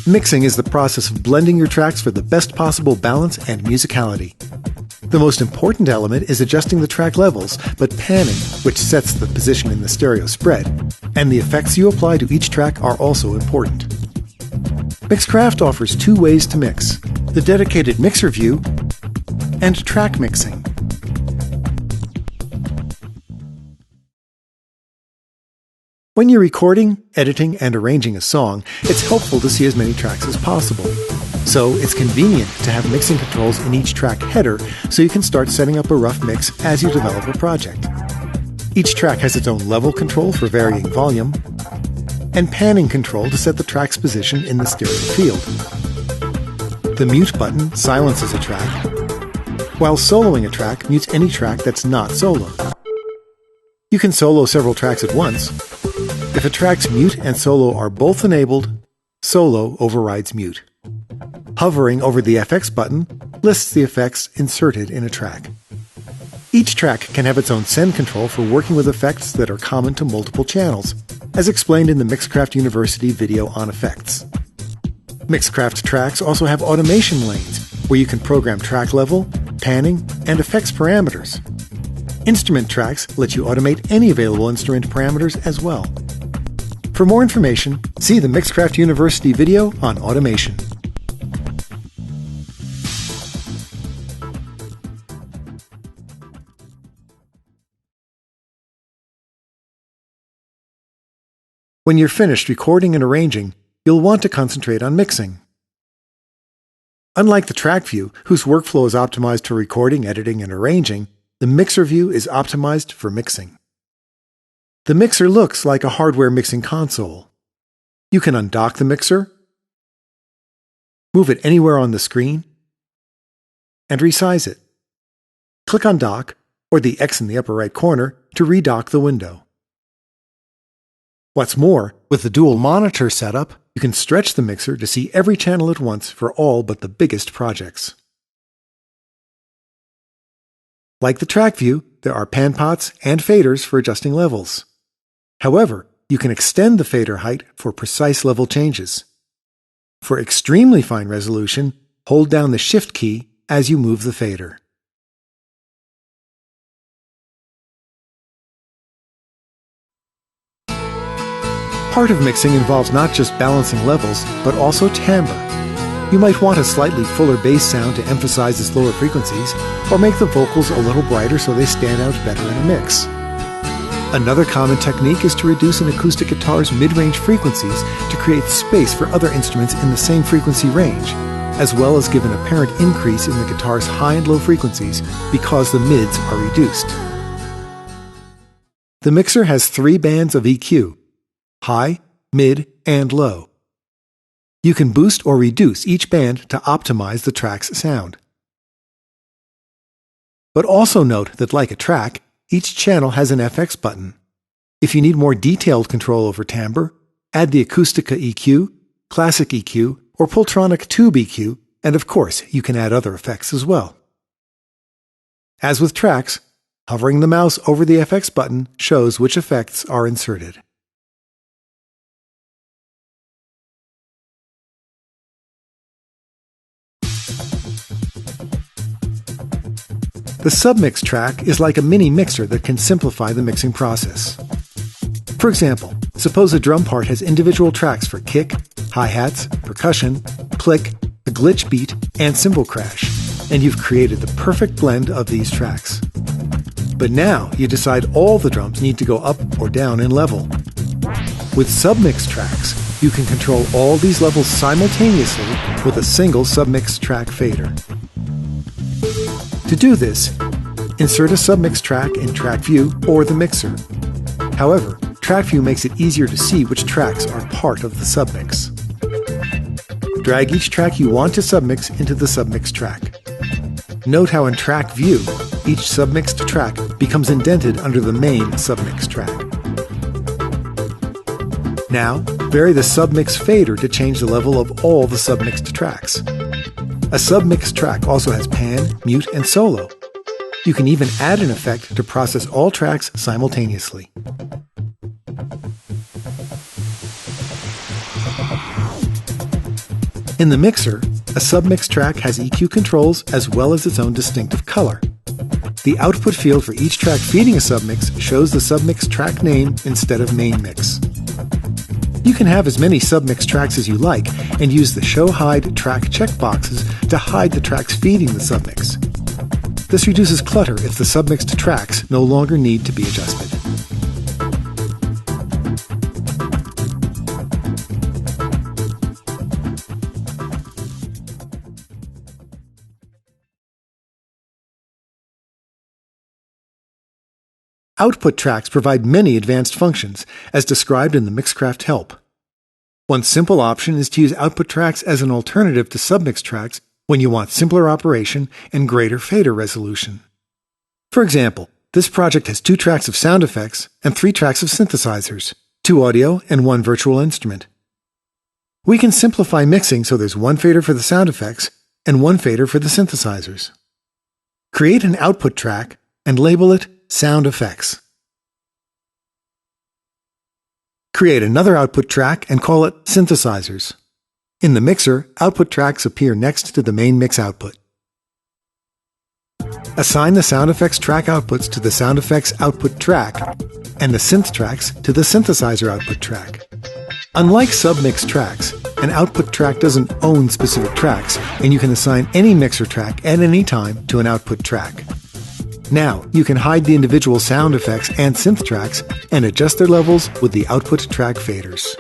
Mixing is the process of blending your tracks for the best possible balance and musicality. The most important element is adjusting the track levels, but panning, which sets the position in the stereo spread, and the effects you apply to each track are also important. Mixcraft offers two ways to mix: the dedicated mixer view and track mixing. When you're recording, editing, and arranging a song, it's helpful to see as many tracks as possible. So it's convenient to have mixing controls in each track header so you can start setting up a rough mix as you develop a project. Each track has its own level control for varying volume, and panning control to set the track's position in the stereo field. The mute button silences a track, while soloing a track mutes any track that's not soloed. You can solo several tracks at once. If a track's mute and solo are both enabled, solo overrides mute. Hovering over the FX button lists the effects inserted in a track. Each track can have its own send control for working with effects that are common to multiple channels, as explained in the Mixcraft University video on effects. Mixcraft tracks also have automation lanes, where you can program track level, panning, and effects parameters. Instrument tracks let you automate any available instrument parameters as well. For more information, see the Mixcraft University video on automation. When you're finished recording and arranging, you'll want to concentrate on mixing. Unlike the track view, whose workflow is optimized for recording, editing, and arranging, the mixer view is optimized for mixing. The mixer looks like a hardware mixing console. You can undock the mixer, move it anywhere on the screen, and resize it. Click on Dock, or the X in the upper right corner, to redock the window. What's more, with the dual monitor setup, you can stretch the mixer to see every channel at once for all but the biggest projects. Like the track view, there are pan pots and faders for adjusting levels. However, you can extend the fader height for precise level changes. For extremely fine resolution, hold down the Shift key as you move the fader. Part of mixing involves not just balancing levels, but also timbre. You might want a slightly fuller bass sound to emphasize the slower frequencies, or make the vocals a little brighter so they stand out better in a mix. Another common technique is to reduce an acoustic guitar's mid-range frequencies to create space for other instruments in the same frequency range, as well as give an apparent increase in the guitar's high and low frequencies because the mids are reduced. The mixer has 3 bands of EQ: high, mid, and low. You can boost or reduce each band to optimize the track's sound. But also note that, like a track, each channel has an FX button. If you need more detailed control over timbre, add the Acoustica EQ, Classic EQ, or Pultronic Tube EQ, and of course, you can add other effects as well. As with tracks, hovering the mouse over the FX button shows which effects are inserted. The Submix track is like a mini mixer that can simplify the mixing process. For example, suppose a drum part has individual tracks for kick, hi-hats, percussion, click, a glitch beat, and cymbal crash, and you've created the perfect blend of these tracks. But now you decide all the drums need to go up or down in level. With Submix tracks, you can control all these levels simultaneously with a single Submix track fader. To do this, insert a Submix track in Track View or the mixer. However, Track View makes it easier to see which tracks are part of the Submix. Drag each track you want to submix into the Submix track. Note how in Track View, each submixed track becomes indented under the main Submix track. Now, vary the Submix fader to change the level of all the submixed tracks. A Submix track also has pan, mute, and solo. You can even add an effect to process all tracks simultaneously. In the mixer, a submix track has EQ controls as well as its own distinctive color. The output field for each track feeding a submix shows the submix track name instead of main mix. You can have as many submix tracks as you like and use the Show Hide Track checkboxes to hide the tracks feeding the submix. This reduces clutter if the submixed tracks no longer need to be adjusted. Output tracks provide many advanced functions, as described in the Mixcraft help. One simple option is to use output tracks as an alternative to submix tracks when you want simpler operation and greater fader resolution. For example, this project has 2 tracks of sound effects and 3 tracks of synthesizers, 2 audio and 1 virtual instrument. We can simplify mixing so there's 1 fader for the sound effects and 1 fader for the synthesizers. Create an output track and label it Sound Effects. Create another output track and call it Synthesizers. In the mixer, output tracks appear next to the main mix output. Assign the sound effects track outputs to the sound effects output track and the synth tracks to the synthesizer output track. Unlike submix tracks, an output track doesn't own specific tracks, and you can assign any mixer track at any time to an output track. Now, you can hide the individual sound effects and synth tracks and adjust their levels with the output track faders.